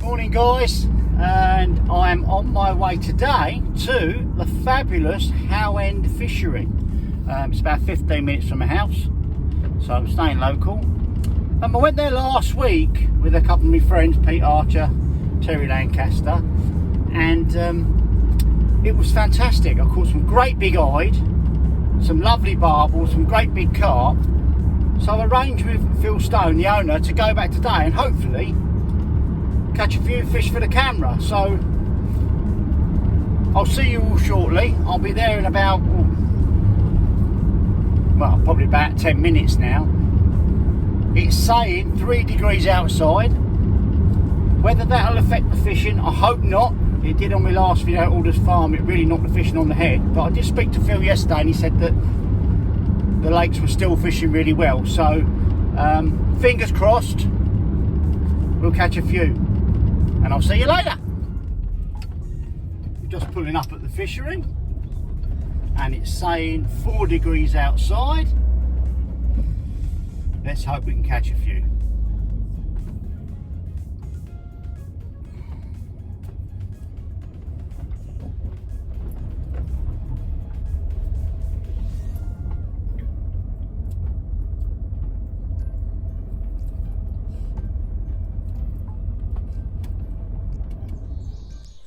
Morning guys, and I'm on my way today to the fabulous End Fishery. It's about 15 minutes from my house, so I'm staying local. I went there last week with a couple of my friends, Pete Archer, Terry Lancaster, and it was fantastic. I caught some great big eyed, some lovely barbels, some great big carp. So I arranged with Phil Stone, the owner, to go back today and hopefully catch a few fish for the camera. So I'll see you all shortly. I'll be there in about, well, probably about 10 minutes now. It's saying 3 degrees outside. Whether that'll affect the fishing, I hope not. It did on my last video at Alders Farm. It really knocked the fishing on the head. But I did speak to Phil yesterday and he said that the lakes were still fishing really well. So fingers crossed, we'll catch a few. And I'll see you later. We're just pulling up at the fishery and it's saying 4 degrees outside. Let's hope we can catch a few.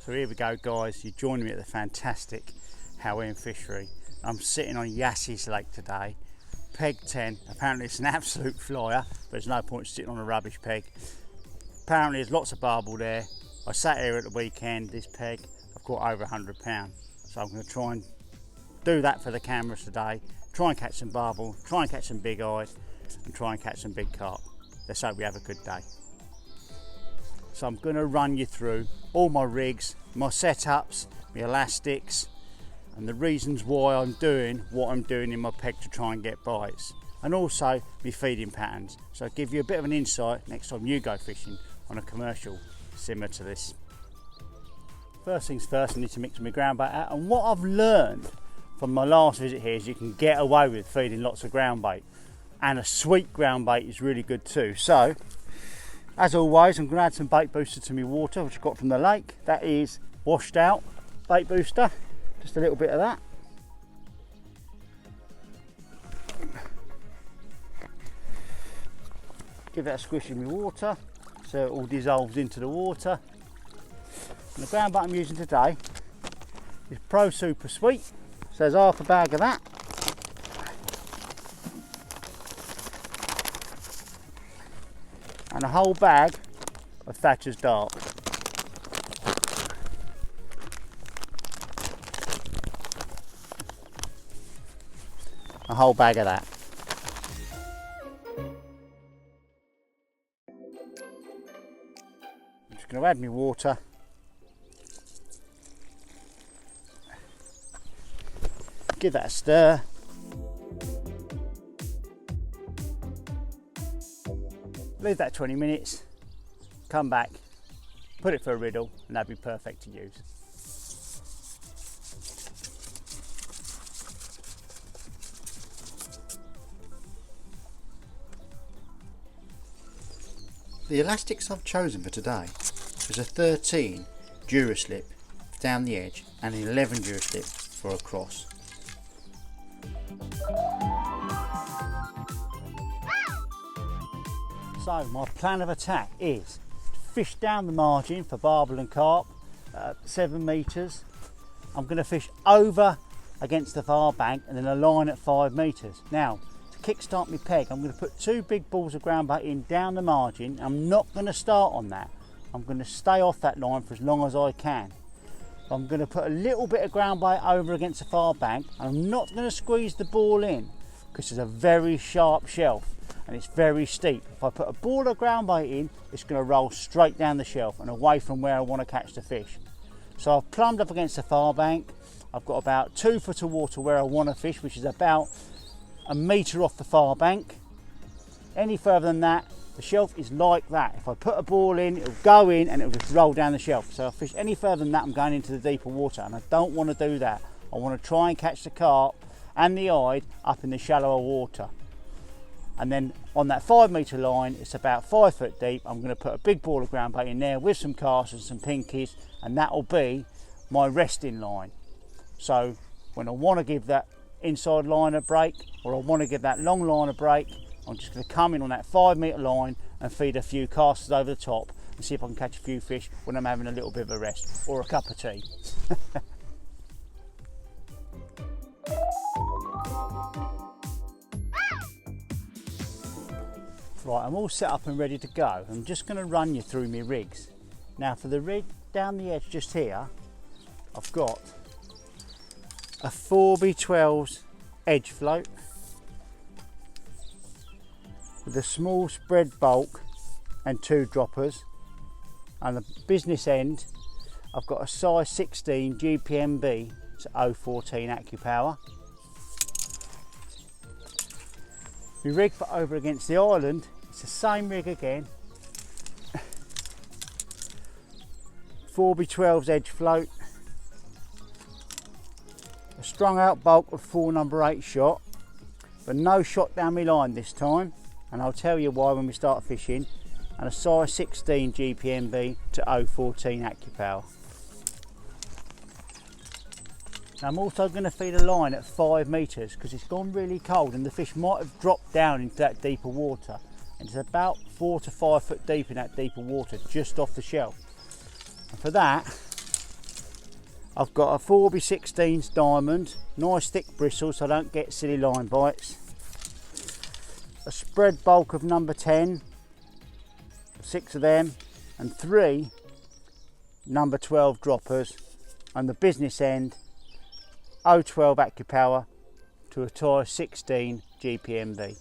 So here we go guys, you're joining me at the fantastic End Fishery. I'm sitting on Yassie's Lake today, peg 10, apparently it's an absolute flyer, but there's no point sitting on a rubbish peg. Apparently there's lots of barbel there. I sat here at the weekend, this peg, I've caught over 100 pounds. So I'm going to try and do that for the cameras today, try and catch some barbel, try and catch some big eyes, and try and catch some big carp. Let's hope we have a good day. So I'm going to run you through all my rigs, my setups, my elastics, and the reasons why I'm doing what I'm doing in my peg to try and get bites, and also my feeding patterns. So I'll give you a bit of an insight next time you go fishing on a commercial similar to this. First things first, I need to mix my ground bait out, and what I've learned from my last visit here is you can get away with feeding lots of ground bait, and a sweet ground bait is really good too. So as always, I'm going to add some bait booster to my water, which I got from the lake. That is washed out bait booster, just a little bit of that. Give that a squish in my water so it all dissolves into the water. And the ground bait I'm using today is Pro Super Sweet, so there's half a bag of that. And a whole bag of Thatcher's Dark. A whole bag of that. I'm just going to add my water. Give that a stir. Leave that 20 minutes, come back, put it for a riddle, and that'd be perfect to use. The elastics I've chosen for today is a 13 Duraslip down the edge and an 11 Duraslip for a cross. So my plan of attack is to fish down the margin for barbel and carp, 7 metres. I'm going to fish over against the far bank and then a line at 5 metres. Now, to kickstart my peg, I'm going to put 2 big balls of ground bait in down the margin. I'm not going to start on that. I'm going to stay off that line for as long as I can. I'm going to put a little bit of ground bait over against the far bank, and I'm not going to squeeze the ball in because it's a very sharp shelf and it's very steep. If I put a ball of ground bait in, it's going to roll straight down the shelf and away from where I want to catch the fish. So I've plumbed up against the far bank. I've got about 2 foot of water where I want to fish, which is about a metre off the far bank. Any further than that, the shelf is like that. If I put a ball in, it'll go in and it'll just roll down the shelf. So if I fish any further than that, I'm going into the deeper water, and I don't want to do that. I want to try and catch the carp and the eye up in the shallower water. And then on that 5 metre line, it's about 5 foot deep. I'm going to put a big ball of ground bait in there with some casts and some pinkies, and that will be my resting line. So when I want to give that inside line a break, or I want to give that long line a break, I'm just going to come in on that 5 metre line and feed a few casters over the top and see if I can catch a few fish when I'm having a little bit of a rest or a cup of tea. Right, I'm all set up and ready to go. I'm just going to run you through my rigs. Now for the rig down the edge just here, I've got a 4B12's edge float with a small spread bulk and 2 droppers, and the business end I've got a size 16 GPMB to 014 AccuPower. My rig for over against the island, it's the same rig again. 4B12's edge float, a strung out bulk of 4 number 8 shot, but no shot down my line this time, and I'll tell you why when we start fishing, and a size 16 GPMB to 014 AccuPower. Now I'm also going to feed a line at 5 metres because it's gone really cold and the fish might have dropped down into that deeper water, and it's about 4 to 5 foot deep in that deeper water just off the shelf. And for that I've got a 4B16's diamond, nice thick bristles so I don't get silly line bites, a spread bulk of number 10, 6 of them, and 3 number 12 droppers, and the business end 012 AccuPower to a size 16 GPMB.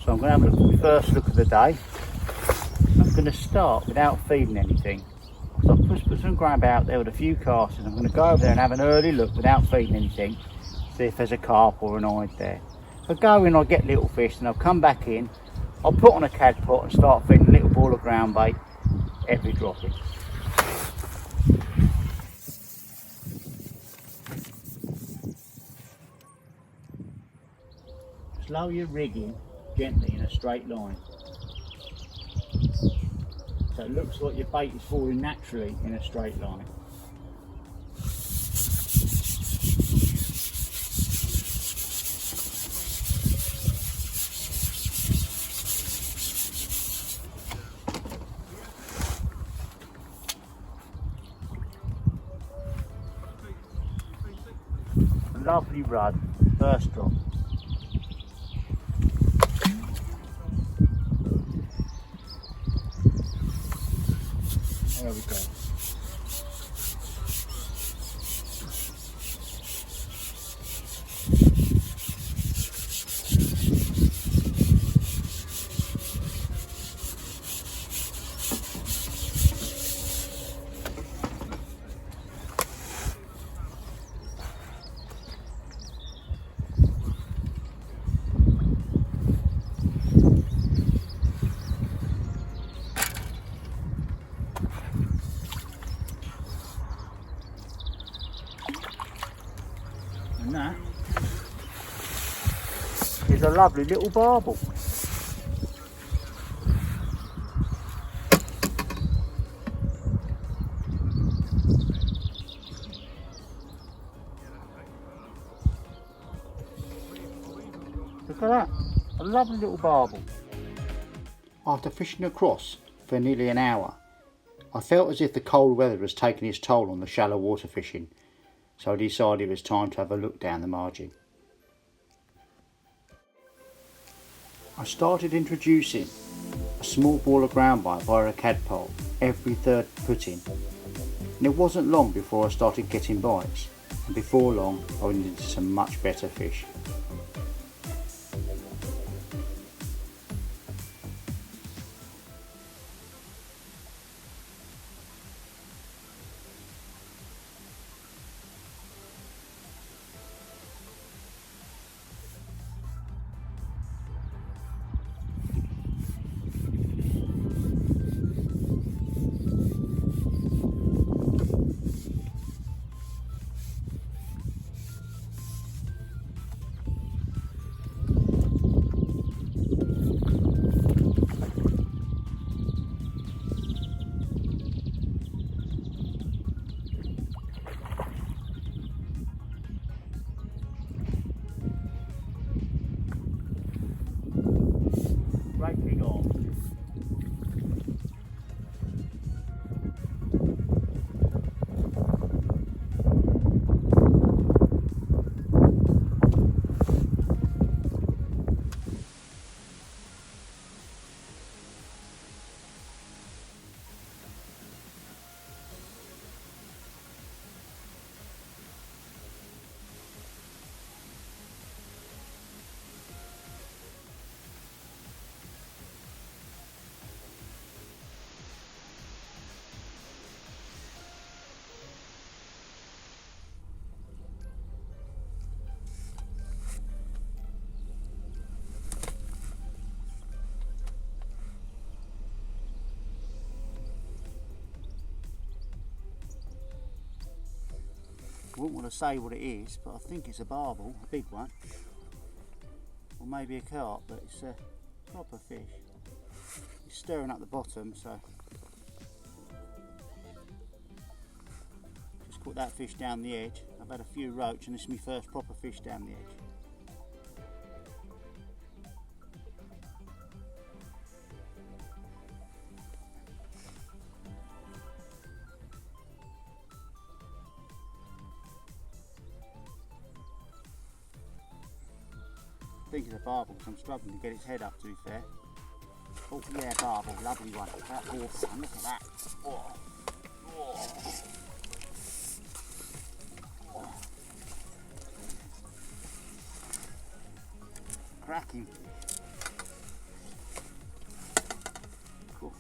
So I'm going to have a look at my first look of the day. I'm going to start without feeding anything. So I've just put some grab out there with a few casters. I'm going to go over there and have an early look without feeding anything, see if there's a carp or an eye there. If I go in, I'll get little fish, and I'll come back in, I'll put on a cad pot and start feeding a little ball of ground bait every dropping. Slow your rigging gently in a straight line, so it looks like your bait is falling naturally in a straight line. A lovely rud, first drop. There we go. And that is a lovely little barbel. Look at that, a lovely little barbel. After fishing across for nearly an hour, I felt as if the cold weather was taking its toll on the shallow water fishing, so I decided it was time to have a look down the margin. I started introducing a small ball of ground bite via a cadpole every third putting, and it wasn't long before I started getting bites, and before long I went into some much better fish. Great big arm. I wouldn't want to say what it is, but I think it's a barbel, a big one, or maybe a carp, but it's a proper fish. It's stirring up the bottom, so just caught that fish down the edge. I've had a few roach and this is my first proper fish down the edge. I think it's a barbel because I'm struggling to get its head up, to be fair. Oh yeah, barbel, lovely one. That awesome, look at that. Oh. Oh. Oh. Cracking. Cool.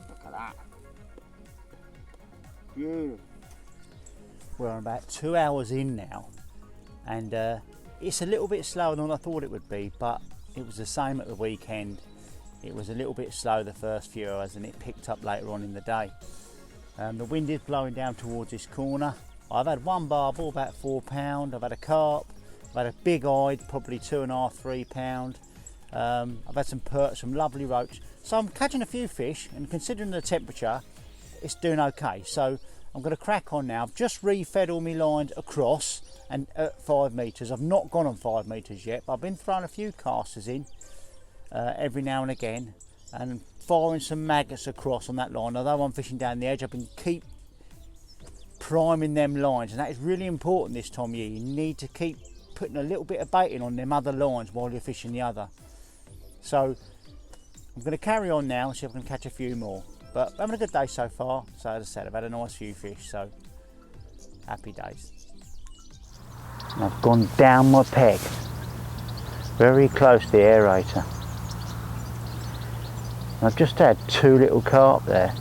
Look at that. Beautiful. We're about 2 hours in now, and it's a little bit slower than I thought it would be, but it was the same at the weekend. It was a little bit slow the first few hours and it picked up later on in the day. The wind is blowing down towards this corner. I've had one barbel, about £4. I've had a carp, I've had a big eyed, probably 2.5, £3. I've had some perch, some lovely roach. So I'm catching a few fish, and considering the temperature, it's doing okay. So I'm going to crack on now. I've just refed all my lines across and at 5 metres. I've not gone on 5 metres yet, but I've been throwing a few casters in every now and again and firing some maggots across on that line. Although I'm fishing down the edge, I've been keep priming them lines, and that is really important this time of year. You need to keep putting a little bit of bait in on them other lines while you're fishing the other. So I'm going to carry on now and see if I can catch a few more. But I'm having a good day so far. So as I said, I've had a nice few fish, so happy days. And I've gone down my peg, very close to the aerator. And I've just had 2 little carp there.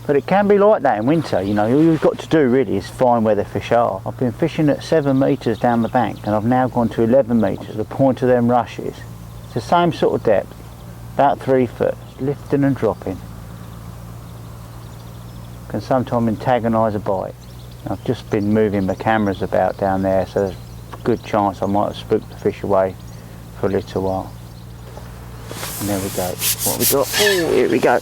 But it can be like that in winter, you know. All you've got to do really is find where the fish are. I've been fishing at 7 metres down the bank, and I've now gone to 11 metres, the point of them rushes. It's the same sort of depth, about 3 foot. Lifting and dropping. can sometimes antagonise a bite. I've just been moving the cameras about down there, so there's a good chance I might have spooked the fish away for a little while. And there we go. What have we got? Oh, here we go.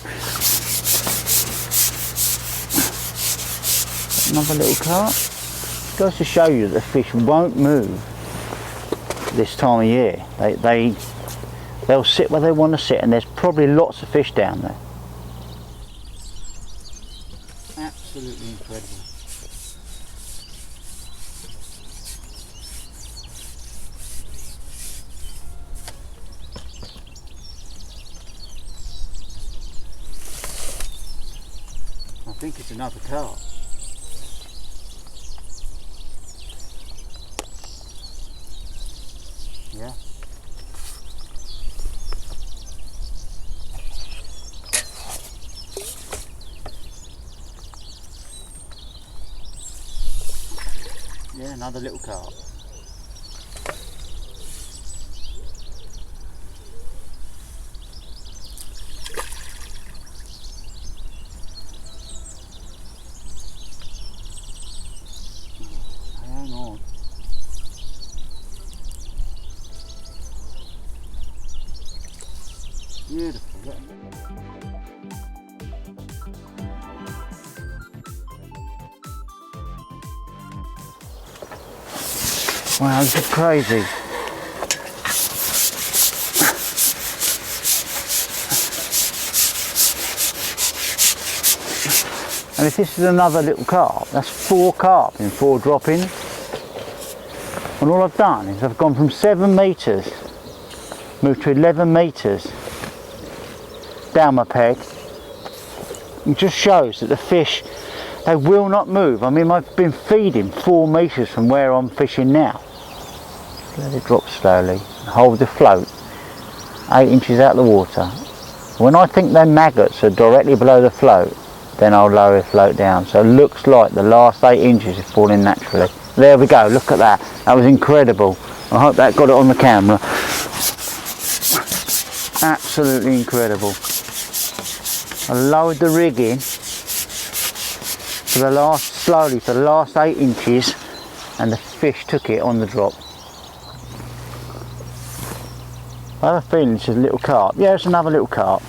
Another little carp. It goes to show you that the fish won't move this time of year. They'll sit where they want to sit, and there's probably lots of fish down there. Absolutely incredible. I think it's another carp. Yeah. Yeah, another little carp. Hang on. Beautiful. Wow, this is crazy. And if this is another little carp, that's 4 carp in 4 droppings. And all I've done is I've gone from 7 metres, moved to 11 metres down my peg. It just shows that the fish, they will not move. I mean, I've been feeding 4 metres from where I'm fishing now. Let it drop slowly and hold the float 8 inches out of the water. When I think their maggots are directly below the float, then I'll lower the float down. So it looks like the last 8 inches is falling naturally. There we go, look at that. That was incredible. I hope that got it on the camera. Absolutely incredible. I lowered the rig in slowly for the last 8 inches, and the fish took it on the drop. I have a feeling it's a little carp. Yeah, it's another little carp.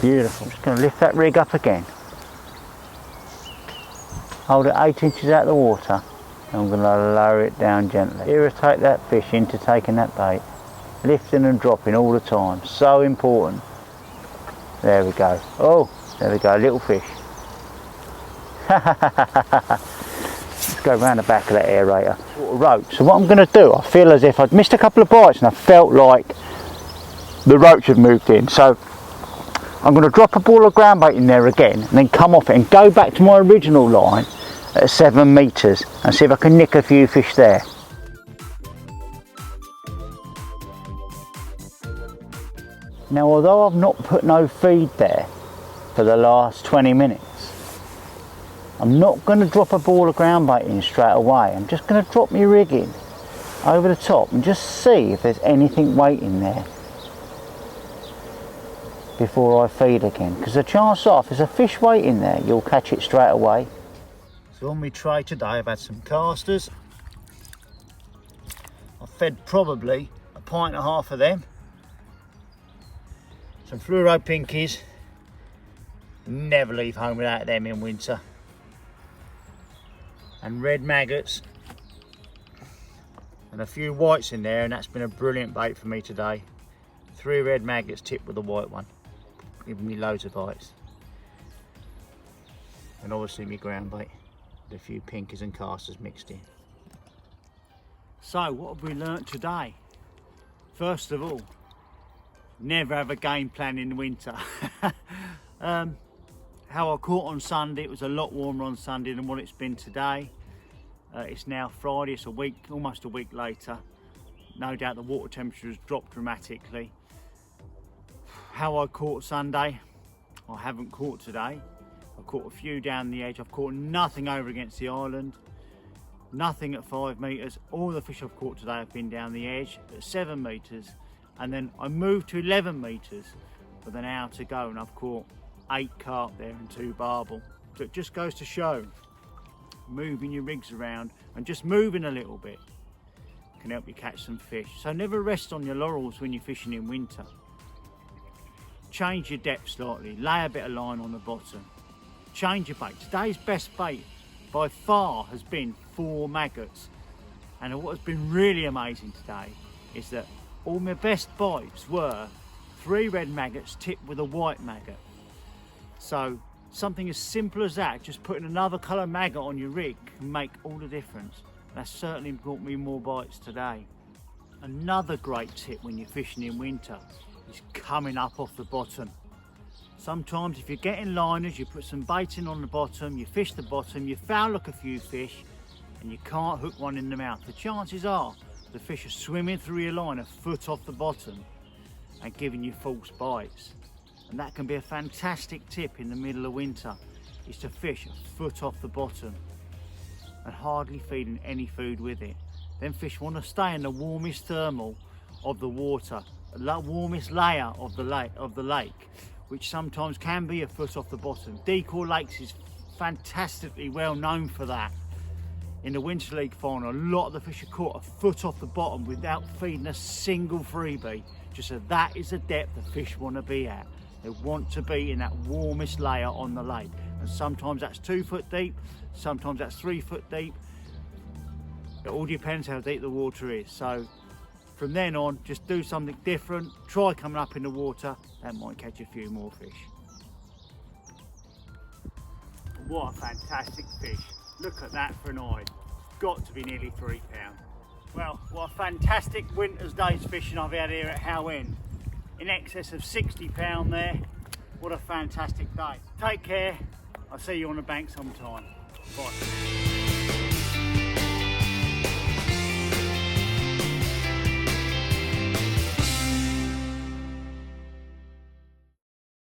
Beautiful. I'm just going to lift that rig up again. Hold it 8 inches out of the water. And I'm going to lower it down gently. Irritate that fish into taking that bait. Lifting and dropping all the time. So important. There we go. Oh, there we go. Little fish. Let's go around the back of that aerator. Roach. So what I'm going to do, I feel as if I'd missed a couple of bites and I felt like the roach had moved in. So I'm going to drop a ball of ground bait in there again and then come off it and go back to my original line at 7 metres and see if I can nick a few fish there. Now, although I've not put no feed there for the last 20 minutes, I'm not going to drop a ball of ground bait in straight away. I'm just going to drop my rig in over the top and just see if there's anything waiting there before I feed again, because the chance are if there's a fish waiting there, you'll catch it straight away. So on my tray today I've had some casters. I've fed probably 1.5 pints of them, some fluoro pinkies, never leave home without them in winter, and red maggots, and a few whites in there, and that's been a brilliant bait for me today. 3 red maggots tipped with a white one, giving me loads of bites. And obviously my ground bait with a few pinkies and casters mixed in. So what have we learnt today? First of all, never have a game plan in the winter. How I caught on Sunday, it was a lot warmer on Sunday than what it's been today. It's now Friday, it's almost a week later. No doubt the water temperature has dropped dramatically. How I caught Sunday, I haven't caught today. I caught a few down the edge. I've caught nothing over against the island, nothing at 5 metres. All the fish I've caught today have been down the edge at 7 metres, and then I moved to 11 metres with an hour to go, and I've caught 8 carp there and 2 barbel. So it just goes to show, moving your rigs around and just moving a little bit can help you catch some fish. So never rest on your laurels when you're fishing in winter. Change your depth slightly, lay a bit of line on the bottom, change your bait. Today's best bait by far has been 4 maggots, and what has been really amazing today is that all my best bites were 3 red maggots tipped with a white maggot. So something as simple as that, just putting another colour maggot on your rig, can make all the difference. That's certainly brought me more bites today. Another great tip when you're fishing in winter is coming up off the bottom. Sometimes if you're getting liners, you put some bait in on the bottom, you fish the bottom, you foul hook a few fish and you can't hook one in the mouth. The chances are the fish are swimming through your line a foot off the bottom and giving you false bites. And that can be a fantastic tip in the middle of winter, is to fish a foot off the bottom and hardly feeding any food with it. Then fish want to stay in the warmest thermal of the water, the warmest layer of the lake, which sometimes can be a foot off the bottom. Decoy Lakes is fantastically well known for that. In the Winter League final, a lot of the fish are caught a foot off the bottom without feeding a single freebie. Just so that is the depth the fish want to be at. They want to be in that warmest layer on the lake. And sometimes that's 2 foot deep, sometimes that's 3 foot deep. It all depends how deep the water is. So from then on, just do something different. Try coming up in the water. That might catch a few more fish. What a fantastic fish. Look at that for an eye. It's got to be nearly 3 pounds. Well, what a fantastic winter's day's fishing I've had here at Howe End. In excess of 60 pounds there. What a fantastic day. Take care. I'll see you on the bank sometime. Bye.